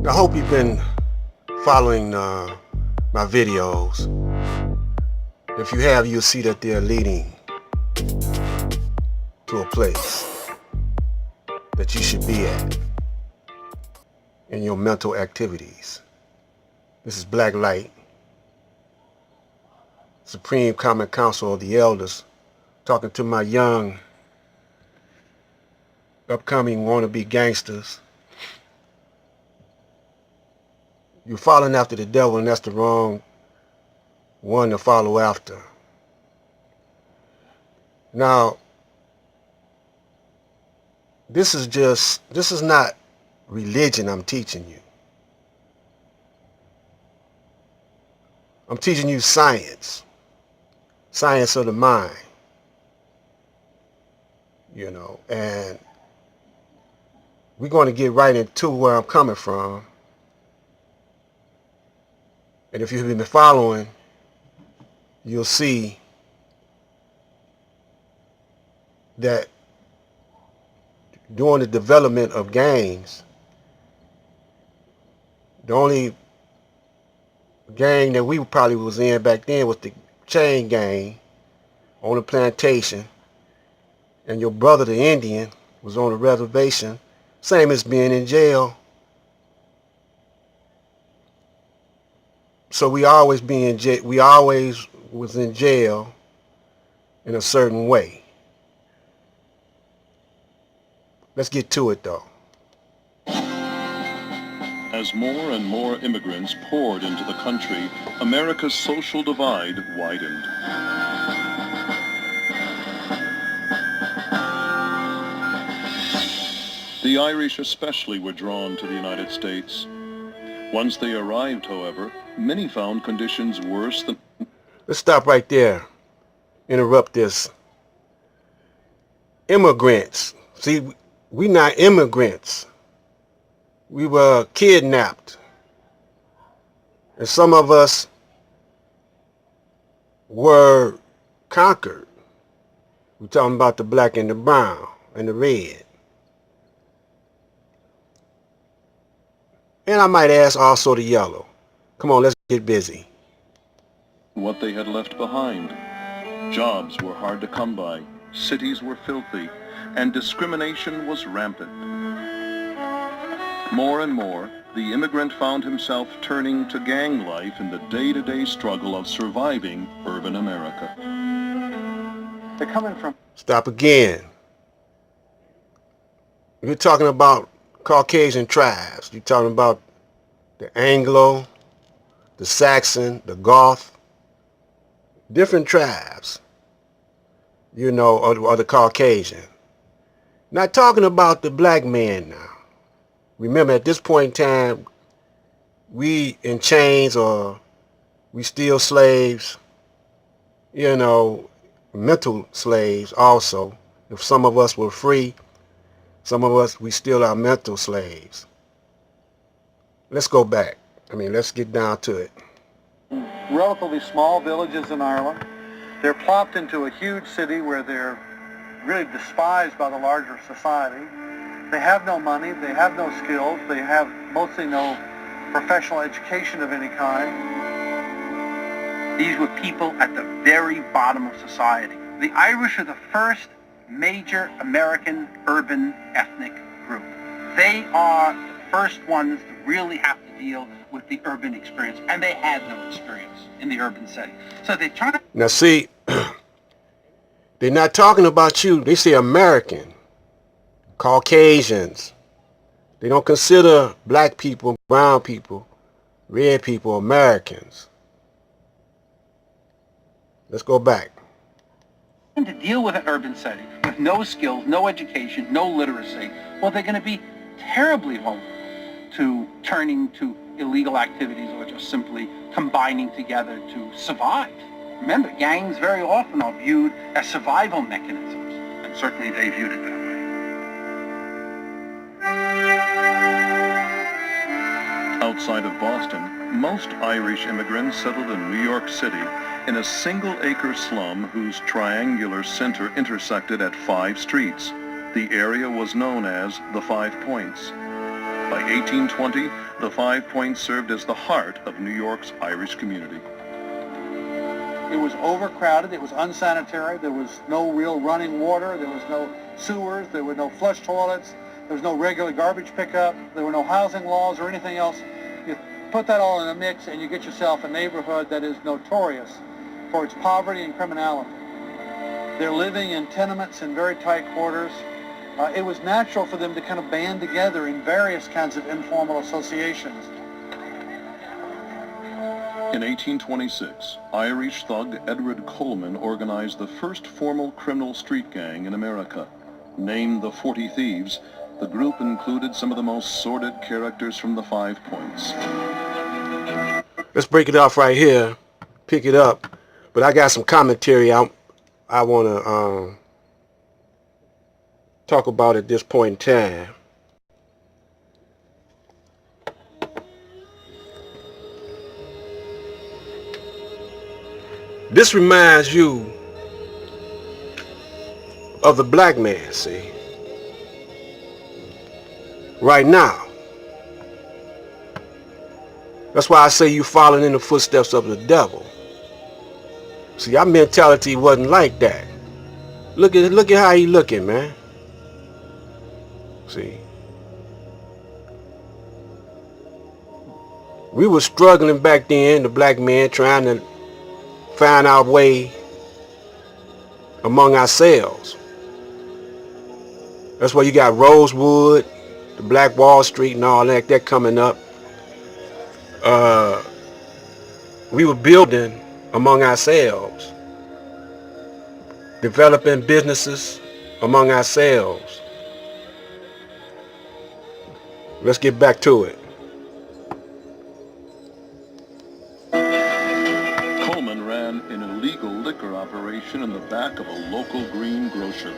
I hope you've been following my videos. If you have, you'll see that they're leading to a place that you should be at in your mental activities. This is Black Light, Supreme Common Council of the Elders, talking to my young, upcoming wannabe gangsters. You're following after the devil, and that's the wrong one to follow after. Now, this is not religion I'm teaching you. I'm teaching you science of the mind, and we're going to get right into where I'm coming from. And if you've been following, you'll see that during the development of gangs, the only gang that we probably was in back then was the chain gang on the plantation, and your brother the Indian was on the reservation, same as being in jail. So we always was in jail in a certain way. Let's get to it though. As more and more immigrants poured into the country, America's social divide widened. The Irish especially were drawn to the United States. Once they arrived, however, many found conditions worse than... Let's stop right there. Interrupt this. Immigrants. See, we not immigrants. We were kidnapped. And some of us were conquered. We're talking about the black and the brown and the red. And I might ask also the yellow. Come on, let's get busy. What they had left behind. Jobs were hard to come by, cities were filthy, and discrimination was rampant. More and more, the immigrant found himself turning to gang life in the day-to-day struggle of surviving urban America. They're coming from... Stop again. We're talking about Caucasian tribes. You're talking about the Anglo, the Saxon, the Goth, different tribes, or the Caucasian. Not talking about the black man now. Remember, at this point in time, we in chains or we still slaves, mental slaves also. If some of us were free, some of us, we still are mental slaves. Let's go back. Let's get down to it. Relatively small villages in Ireland. They're plopped into a huge city where they're really despised by the larger society. They have no money, they have no skills, they have mostly no professional education of any kind. These were people at the very bottom of society. The Irish are the first major American urban ethnic group. They are the first ones to really have to deal with the urban experience, and they had no experience in the urban setting. So they try to... Now see, they're not talking about you. They say American, Caucasians. They don't consider black people, brown people, red people Americans. Let's go back. To deal with an urban setting with no skills, no education, no literacy, well, they're going to be terribly vulnerable to turning to illegal activities or just simply combining together to survive. Remember, gangs very often are viewed as survival mechanisms, and certainly they viewed it that way. Outside of Boston, most Irish immigrants settled in New York City in a single-acre slum whose triangular center intersected at 5 streets. The area was known as the 5 Points. By 1820, the 5 Points served as the heart of New York's Irish community. It was overcrowded, it was unsanitary, there was no real running water, there was no sewers, there were no flush toilets, there was no regular garbage pickup, there were no housing laws or anything else. You put that all in a mix and you get yourself a neighborhood that is notorious for its poverty and criminality. They're living in tenements in very tight quarters. It was natural for them to kind of band together in various kinds of informal associations. In 1826, Irish thug Edward Coleman organized the first formal criminal street gang in America. Named the 40 Thieves, the group included some of the most sordid characters from the 5 Points. Let's break it off right here, pick it up. But I got some commentary I want to talk about at this point in time. This reminds you of the black man, see? Right now. That's why I say you following in the footsteps of the devil. See, our mentality wasn't like that. Look at how he looking, man. See? We were struggling back then, the black men, trying to find our way among ourselves. That's why you got Rosewood, the Black Wall Street and all that coming up. We were building among ourselves, developing businesses among ourselves. Let's get back to it. Coleman ran an illegal liquor operation in the back of a local green grocer.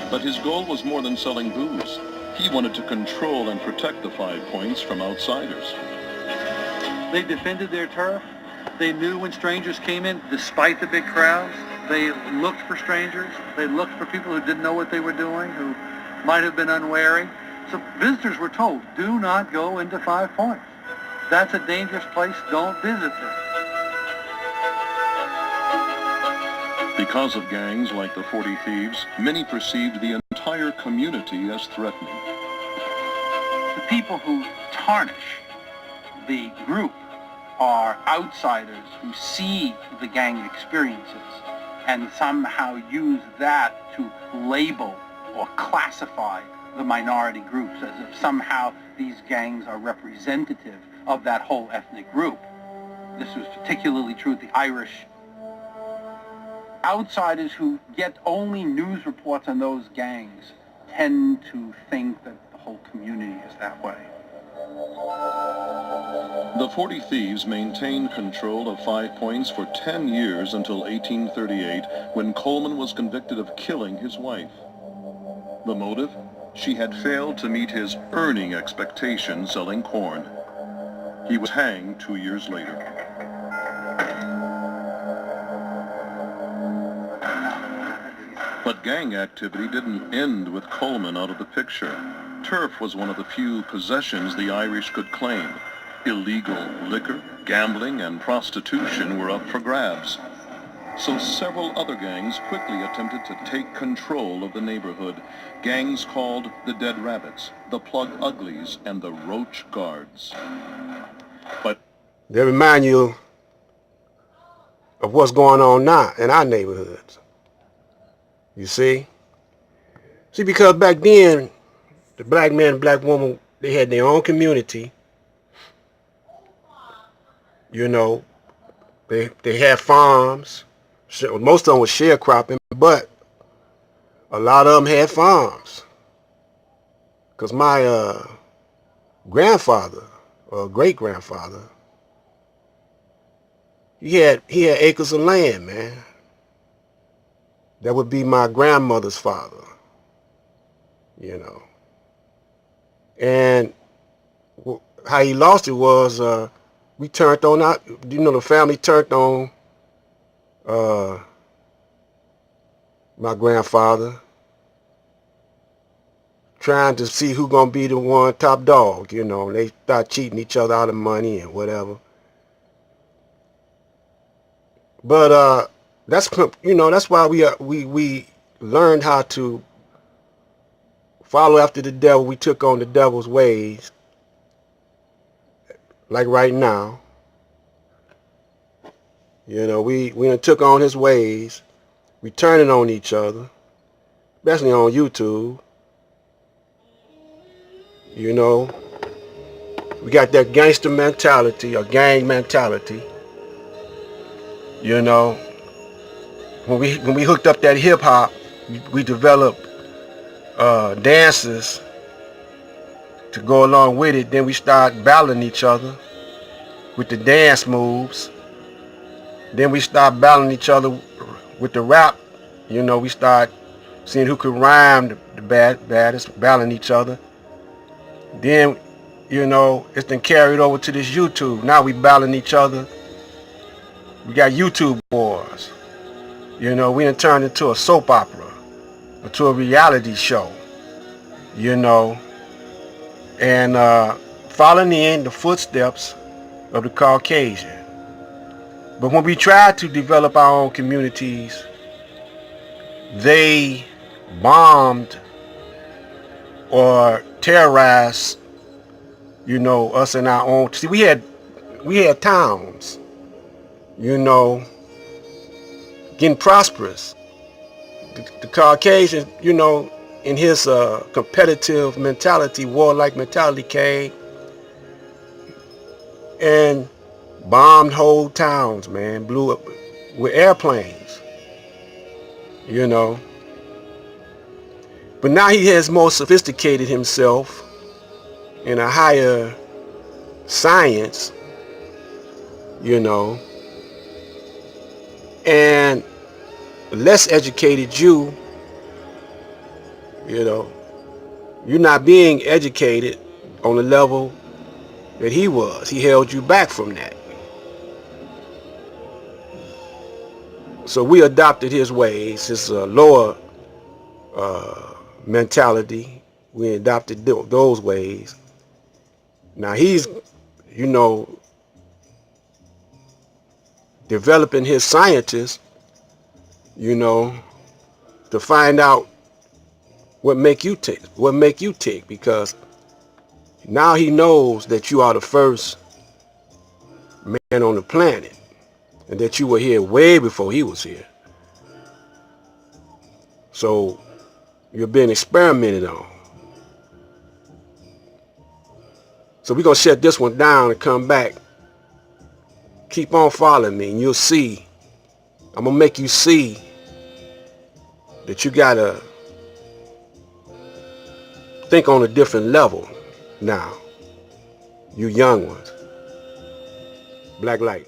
But his goal was more than selling booze. He wanted to control and protect the 5 Points from outsiders. They defended their turf. They knew when strangers came in, despite the big crowds. They looked for strangers. They looked for people who didn't know what they were doing, who might have been unwary. So visitors were told, do not go into 5 Points. That's a dangerous place. Don't visit it. Because of gangs like the 40 Thieves, many perceived the entire community as threatening. The people who tarnish the group are outsiders who see the gang experiences and somehow use that to label or classify the minority groups as if somehow these gangs are representative of that whole ethnic group. This was particularly true with the Irish. Outsiders who get only news reports on those gangs tend to think that the whole community is that way. The 40 Thieves maintained control of 5 Points for 10 years until 1838, when Coleman was convicted of killing his wife. The motive? She had failed to meet his earning expectations selling corn. He was hanged 2 years later. But gang activity didn't end with Coleman out of the picture. Turf was one of the few possessions the Irish could claim. Illegal liquor, gambling, and prostitution were up for grabs. So several other gangs quickly attempted to take control of the neighborhood. Gangs called the Dead Rabbits, the Plug Uglies, and the Roach Guards. But they remind you of what's going on now in our neighborhoods. You see? See, because back then, the black man and black woman, they had their own community. You know, they had farms. Most of them was sharecropping, but a lot of them had farms. Because my grandfather, or great-grandfather, he had acres of land, man. That would be my grandmother's father, you know. And how he lost it was, we turned on out, you know, the family turned on my grandfather trying to see who gonna be the one top dog. You know, they start cheating each other out of money and whatever. But that's, you know, that's why we learned how to follow after the devil. We took on the devil's ways, like right now. You know, we done took on his ways. We turning on each other, especially on YouTube. You know, we got that gangster mentality or gang mentality. You know, when we hooked up that hip hop, we developed dances to go along with it. Then we start battling each other with the dance moves. Then we start battling each other with the rap. You know, we start seeing who could rhyme the baddest, battling each other. Then, you know, it's been carried over to this YouTube. Now we battling each other. We got YouTube wars. You know, we done turned into a soap opera, into a reality show. You know, and following in the footsteps of the Caucasian. But when we tried to develop our own communities, they bombed or terrorized, you know, us in our own. See, we had towns, you know, getting prosperous. The Caucasian, you know, in his competitive mentality, warlike mentality, came and bombed whole towns, man, blew up with airplanes, you know. But now he has more sophisticated himself in a higher science, you know, and less educated you know, you're not being educated on the level that he was. He held you back from that. So we adopted his ways, his lower mentality. We adopted those ways. Now he's, you know, developing his scientists, you know, to find out what make you tick, because now he knows that you are the first man on the planet and that you were here way before he was here. So you're being experimented on. So we're going to shut this one down and come back. Keep on following me and you'll see. I'm going to make you see that you got to think on a different level now. You young ones. Black light.